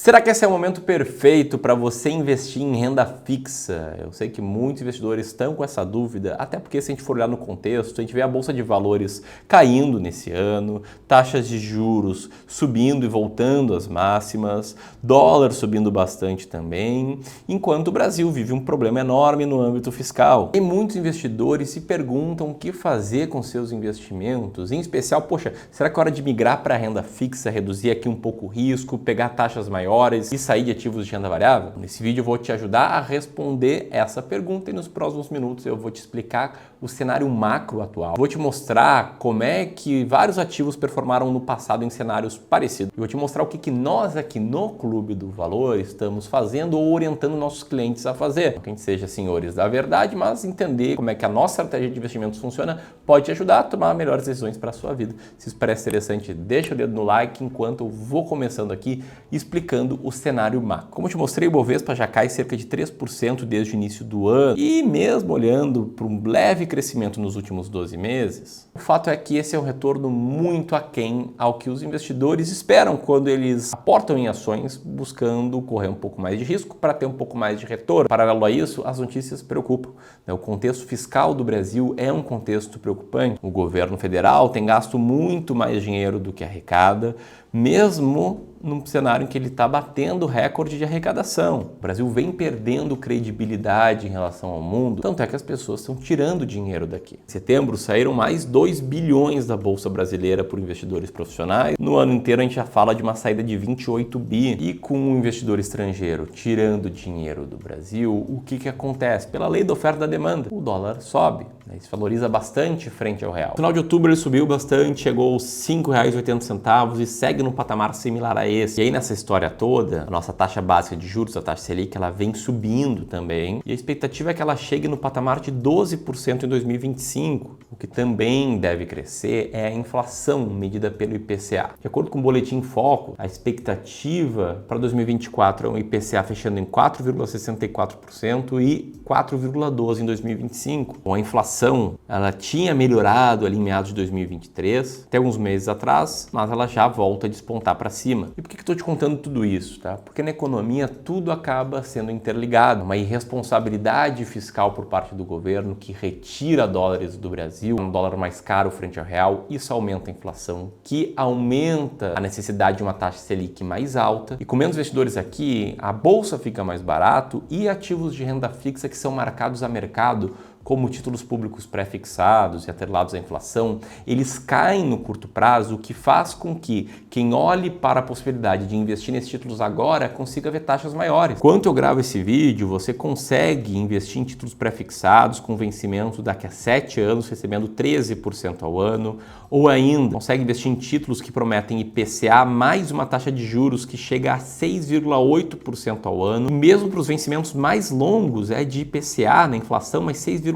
Será que esse é o momento perfeito para você investir em renda fixa? Eu sei que muitos investidores estão com essa dúvida, até porque se a gente for olhar no contexto, a gente vê a Bolsa de Valores caindo nesse ano, taxas de juros subindo e voltando às máximas, dólar subindo bastante também, enquanto o Brasil vive um problema enorme no âmbito fiscal. E muitos investidores se perguntam o que fazer com seus investimentos, em especial, poxa, será que é hora de migrar para a renda fixa, reduzir aqui um pouco o risco, pegar taxas maiores e sair de ativos de renda variável? Nesse vídeo eu vou te ajudar a responder essa pergunta e nos próximos minutos eu vou te explicar o cenário macro atual. Vou te mostrar como é que vários ativos performaram no passado em cenários parecidos. E vou te mostrar o que nós aqui no Clube do Valor estamos fazendo ou orientando nossos clientes a fazer. Não que a gente seja senhores da verdade, mas entender como é que a nossa estratégia de investimentos funciona pode te ajudar a tomar melhores decisões para a sua vida. Se isso parece interessante, deixa o dedo no like enquanto eu vou começando aqui explicando o cenário macro. Como eu te mostrei, o Bovespa já cai cerca de 3% desde o início do ano e mesmo olhando para um leve crescimento nos últimos 12 meses, o fato é que esse é um retorno muito aquém ao que os investidores esperam quando eles aportam em ações buscando correr um pouco mais de risco para ter um pouco mais de retorno. Paralelo a isso, as notícias preocupam. O contexto fiscal do Brasil é um contexto preocupante. O governo federal tem gasto muito mais dinheiro do que arrecada, mesmo num cenário em que ele está batendo recorde de arrecadação. O Brasil vem perdendo credibilidade em relação ao mundo, tanto é que as pessoas estão tirando dinheiro daqui. Em setembro saíram mais 2 bilhões da Bolsa Brasileira por investidores profissionais. No ano inteiro a gente já fala de uma saída de 28 bi. E com o investidor estrangeiro tirando dinheiro do Brasil, o que acontece? Pela lei da oferta e da demanda, o dólar sobe, se valoriza bastante frente ao real. No final de outubro ele subiu bastante, chegou aos R$ 5,80 e segue num patamar similar a esse. E aí nessa história toda, a nossa taxa básica de juros, a taxa Selic, ela vem subindo também. E a expectativa é que ela chegue no patamar de 12% em 2025. O que também deve crescer é a inflação medida pelo IPCA. De acordo com o Boletim Foco, a expectativa para 2024 é um IPCA fechando em 4,64% e 4,12% em 2025. Com a inflação, ela tinha melhorado ali em meados de 2023, até alguns meses atrás, mas ela já volta a despontar para cima. E por que eu estou te contando tudo isso? Porque na economia tudo acaba sendo interligado. Uma irresponsabilidade fiscal por parte do governo que retira dólares do Brasil, um dólar mais caro frente ao real, isso aumenta a inflação, que aumenta a necessidade de uma taxa Selic mais alta. E com menos investidores aqui, a bolsa fica mais barato e ativos de renda fixa que são marcados a mercado, como títulos públicos pré-fixados e atrelados à inflação, eles caem no curto prazo, o que faz com que quem olhe para a possibilidade de investir nesses títulos agora consiga ver taxas maiores. Enquanto eu gravo esse vídeo, você consegue investir em títulos pré-fixados com vencimento daqui a 7 anos, recebendo 13% ao ano, ou ainda consegue investir em títulos que prometem IPCA mais uma taxa de juros que chega a 6,8% ao ano, e mesmo para os vencimentos mais longos é de IPCA na inflação, mas 6,57%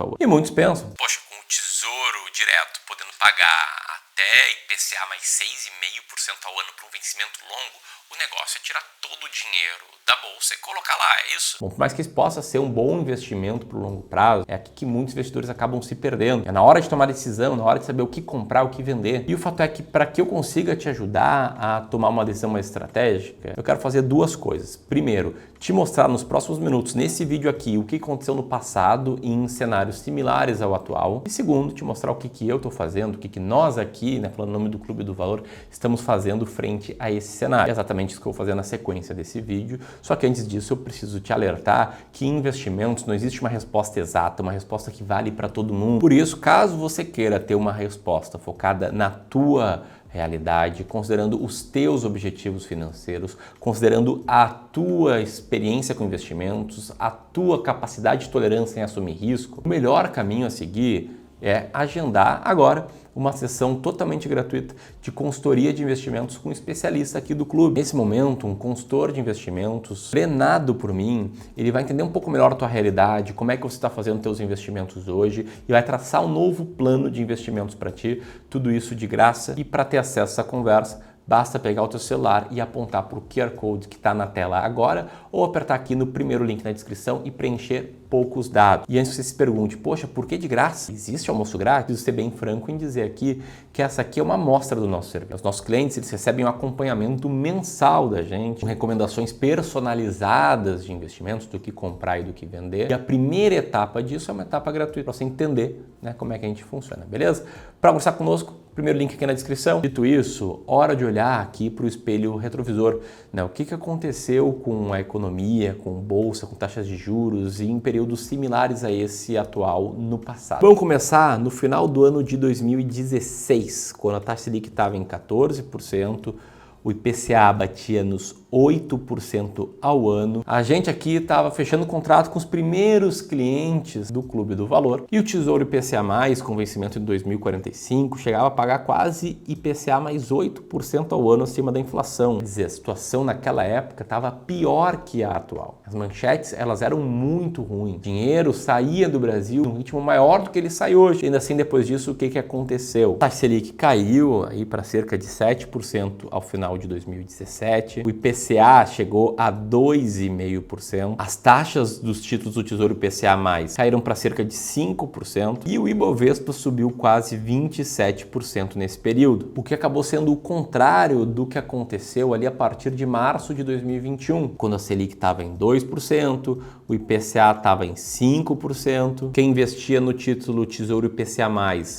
ao ano. E muitos pensam, poxa, com o Tesouro Direto podendo pagar até IPCA mais 6,5% ao ano para um vencimento longo, o negócio é tirar todo o dinheiro da bolsa e colocar lá, é isso? Bom, por mais que isso possa ser um bom investimento para o longo prazo, é aqui que muitos investidores acabam se perdendo. É na hora de tomar decisão, na hora de saber o que comprar, o que vender. E o fato é que para que eu consiga te ajudar a tomar uma decisão mais estratégica, eu quero fazer duas coisas. Primeiro, te mostrar nos próximos minutos, nesse vídeo aqui, o que aconteceu no passado em cenários similares ao atual. E segundo, te mostrar o que eu estou fazendo, o que nós aqui, falando em nome do Clube do Valor, estamos fazendo frente a esse cenário. É exatamente isso que eu vou fazer na sequência desse vídeo. Só que antes disso eu preciso te alertar que em investimentos não existe uma resposta exata, uma resposta que vale para todo mundo. Por isso, caso você queira ter uma resposta focada na tua realidade, considerando os teus objetivos financeiros, considerando a tua experiência com investimentos, a tua capacidade de tolerância em assumir risco, o melhor caminho a seguir é agendar agora uma sessão totalmente gratuita de consultoria de investimentos com um especialista aqui do clube. Nesse momento, um consultor de investimentos treinado por mim, ele vai entender um pouco melhor a tua realidade, como é que você está fazendo teus investimentos hoje e vai traçar um novo plano de investimentos para ti, tudo isso de graça. E para ter acesso a essa conversa, basta pegar o teu celular e apontar para o QR Code que está na tela agora ou apertar aqui no primeiro link na descrição e preencher poucos dados. E antes que você se pergunte, poxa, por que de graça? Existe almoço grátis? Preciso ser bem franco em dizer aqui que essa aqui é uma amostra do nosso serviço. Os nossos clientes, eles recebem um acompanhamento mensal da gente, com recomendações personalizadas de investimentos, do que comprar e do que vender. E a primeira etapa disso é uma etapa gratuita, para você entender, né, como é que a gente funciona, beleza? Para conversar conosco, primeiro link aqui na descrição. Dito isso, hora de olhar aqui para o espelho retrovisor, né? O que aconteceu com a economia, com bolsa, com taxas de juros e em períodos similares a esse atual no passado. Vamos começar no final do ano de 2016, quando a taxa Selic estava em 14%, o IPCA batia nos 8% ao ano. A gente aqui estava fechando contrato com os primeiros clientes do Clube do Valor e o Tesouro IPCA+, com vencimento em 2045, chegava a pagar quase IPCA mais 8% ao ano acima da inflação. Quer dizer, a situação naquela época estava pior que a atual. As manchetes, elas eram muito ruins. Dinheiro saía do Brasil num ritmo maior do que ele sai hoje. E ainda assim, depois disso, o que aconteceu? A taxa Selic caiu aí para cerca de 7% ao final de 2017. O IPCA chegou a 2,5%. As taxas dos títulos do Tesouro IPCA+, caíram para cerca de 5%. E o Ibovespa subiu quase 27% nesse período. O que acabou sendo o contrário do que aconteceu ali a partir de março de 2021, quando a Selic estava em 2%, o IPCA estava em 5%. Quem investia no título Tesouro IPCA+,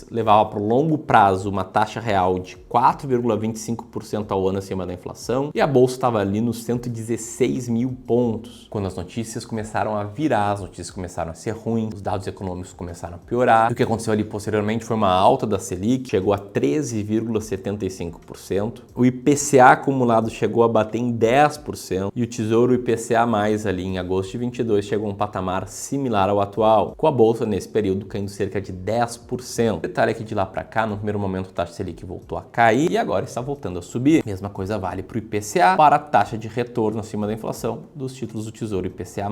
levava para o longo prazo uma taxa real de 4,25% ao ano acima da inflação e a bolsa estava ali nos 116 mil pontos. Quando as notícias começaram a virar, as notícias começaram a ser ruins, os dados econômicos começaram a piorar. E o que aconteceu ali posteriormente foi uma alta da Selic, chegou a 13,75%. O IPCA acumulado chegou a bater em 10% e o Tesouro IPCA+, ali em agosto de 22, chegou a um patamar similar ao atual, com a bolsa nesse período caindo cerca de 10%. Detalhe aqui de lá para cá, no primeiro momento a taxa Selic voltou a cair e agora está voltando a subir. Mesma coisa vale para o IPCA, para a taxa de retorno acima da inflação dos títulos do Tesouro IPCA+.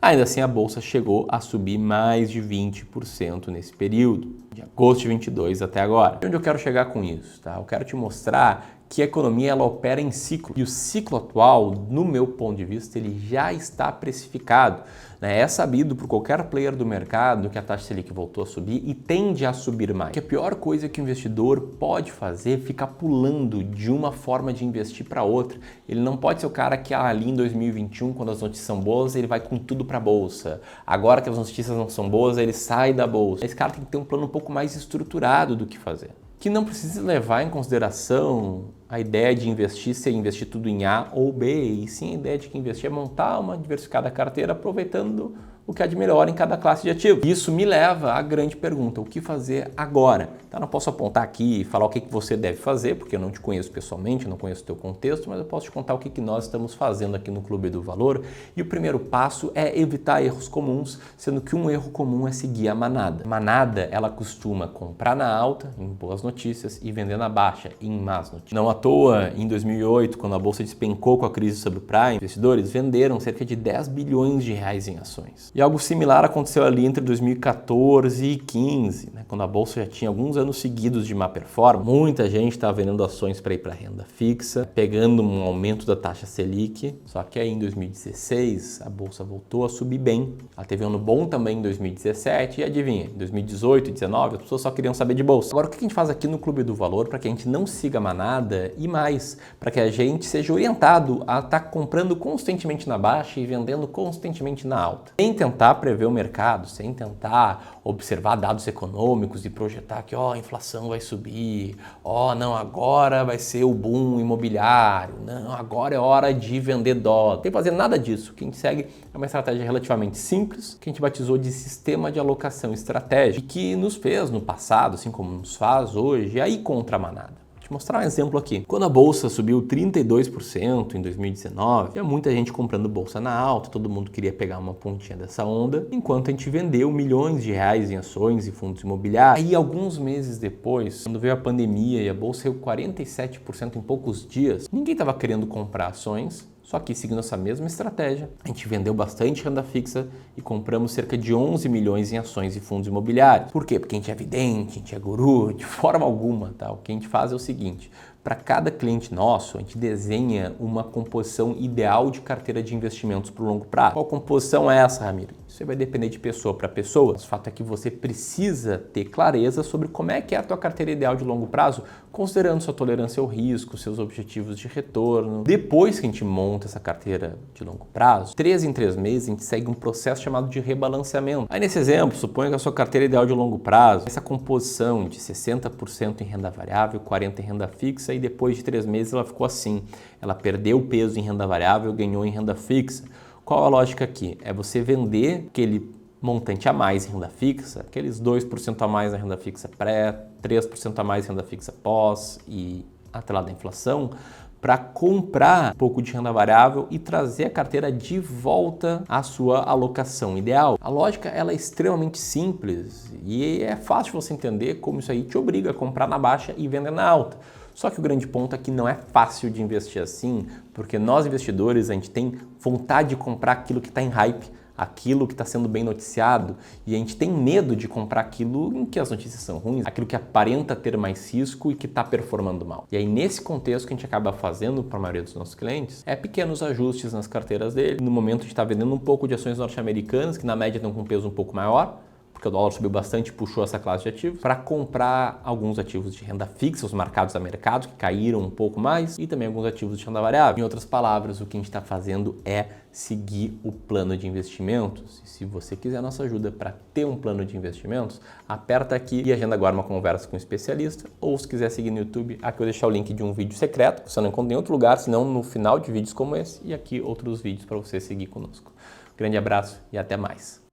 Ainda assim, a bolsa chegou a subir mais de 20% nesse período, de agosto de 22 até agora. E onde eu quero chegar com isso? Tá? Eu quero te mostrar que a economia ela opera em ciclo. E o ciclo atual, no meu ponto de vista, ele já está precificado. É sabido por qualquer player do mercado que a taxa Selic voltou a subir e tende a subir mais. Que a pior coisa que o investidor pode fazer é ficar pulando de uma forma de investir para outra. Ele não pode ser o cara que ali em 2021, quando as notícias são boas, ele vai com tudo para a bolsa. Agora que as notícias não são boas, ele sai da bolsa. Esse cara tem que ter um plano um pouco mais estruturado do que fazer. Que não precisa levar em consideração a ideia de investir, ser investir tudo em A ou B, e sim a ideia de que investir é montar uma diversificada carteira aproveitando o que há de melhor em cada classe de ativo. Isso me leva à grande pergunta, o que fazer agora? Então, não posso apontar aqui e falar o que você deve fazer, porque eu não te conheço pessoalmente, não conheço o teu contexto, mas eu posso te contar o que nós estamos fazendo aqui no Clube do Valor. E o primeiro passo é evitar erros comuns, sendo que um erro comum é seguir a manada. A manada, ela costuma comprar na alta, em boas notícias, e vender na baixa, em más notícias. Não à toa, em 2008, quando a bolsa despencou com a crise subprime, investidores venderam cerca de 10 bilhões de reais em ações. E algo similar aconteceu ali entre 2014 e 2015, né, quando a bolsa já tinha alguns anos seguidos de má performance. Muita gente estava vendendo ações para ir para renda fixa, pegando um aumento da taxa Selic. Só que aí em 2016 a bolsa voltou a subir bem. Ela teve um ano bom também em 2017 e adivinha, em 2018 e 2019 as pessoas só queriam saber de bolsa. Agora o que a gente faz aqui no Clube do Valor para que a gente não siga a manada e mais, para que a gente seja orientado a estar comprando constantemente na baixa e vendendo constantemente na alta. Sem tentar prever o mercado, sem tentar observar dados econômicos e projetar que a inflação vai subir, não, agora vai ser o boom imobiliário, não, agora é hora de vender dólar. Não tem que fazer nada disso. O que a gente segue é uma estratégia relativamente simples, que a gente batizou de sistema de alocação estratégica, e que nos fez no passado, assim como nos faz hoje, aí contra a manada. Vou te mostrar um exemplo aqui. Quando a bolsa subiu 32% em 2019, tinha muita gente comprando bolsa na alta, todo mundo queria pegar uma pontinha dessa onda, enquanto a gente vendeu milhões de reais em ações e fundos imobiliários. Aí, alguns meses depois, quando veio a pandemia e a bolsa caiu 47% em poucos dias, ninguém estava querendo comprar ações, Só que seguindo essa mesma estratégia, a gente vendeu bastante renda fixa e compramos cerca de 11 milhões em ações e fundos imobiliários. Por quê? Porque a gente é vidente, a gente é guru, de forma alguma, tá? O que a gente faz é o seguinte, para cada cliente nosso, a gente desenha uma composição ideal de carteira de investimentos para o longo prazo. Qual composição é essa, Ramiro? Isso vai depender de pessoa para pessoa. O fato é que você precisa ter clareza sobre como é que é a tua carteira ideal de longo prazo, considerando sua tolerância ao risco, seus objetivos de retorno. Depois que a gente monta essa carteira de longo prazo, 3 em 3 meses a gente segue um processo chamado de rebalanceamento. Aí nesse exemplo, suponha que a sua carteira ideal de longo prazo, essa composição de 60% em renda variável, 40% em renda fixa, e depois de 3 meses ela ficou assim. Ela perdeu peso em renda variável, ganhou em renda fixa. Qual a lógica aqui? É você vender aquele montante a mais em renda fixa, aqueles 2% a mais na renda fixa pré, 3% a mais em renda fixa pós e atrelado à inflação, para comprar um pouco de renda variável e trazer a carteira de volta à sua alocação ideal. A lógica ela é extremamente simples e é fácil você entender como isso aí te obriga a comprar na baixa e vender na alta. Só que o grande ponto é que não é fácil de investir assim, porque nós investidores a gente tem vontade de comprar aquilo que está em hype, aquilo que está sendo bem noticiado, e a gente tem medo de comprar aquilo em que as notícias são ruins, aquilo que aparenta ter mais risco e que está performando mal. E aí nesse contexto que a gente acaba fazendo para a maioria dos nossos clientes é pequenos ajustes nas carteiras dele. No momento a gente está vendendo um pouco de ações norte-americanas, que na média estão com um peso um pouco maior, porque o dólar subiu bastante e puxou essa classe de ativos, para comprar alguns ativos de renda fixa, os marcados a mercado, que caíram um pouco mais, e também alguns ativos de renda variável. Em outras palavras, o que a gente está fazendo é seguir o plano de investimentos. E se você quiser a nossa ajuda para ter um plano de investimentos, aperta aqui e agenda agora uma conversa com um especialista, ou se quiser seguir no YouTube, aqui eu vou deixar o link de um vídeo secreto, que você não encontra em outro lugar, senão no final de vídeos como esse, e aqui outros vídeos para você seguir conosco. Grande abraço e até mais.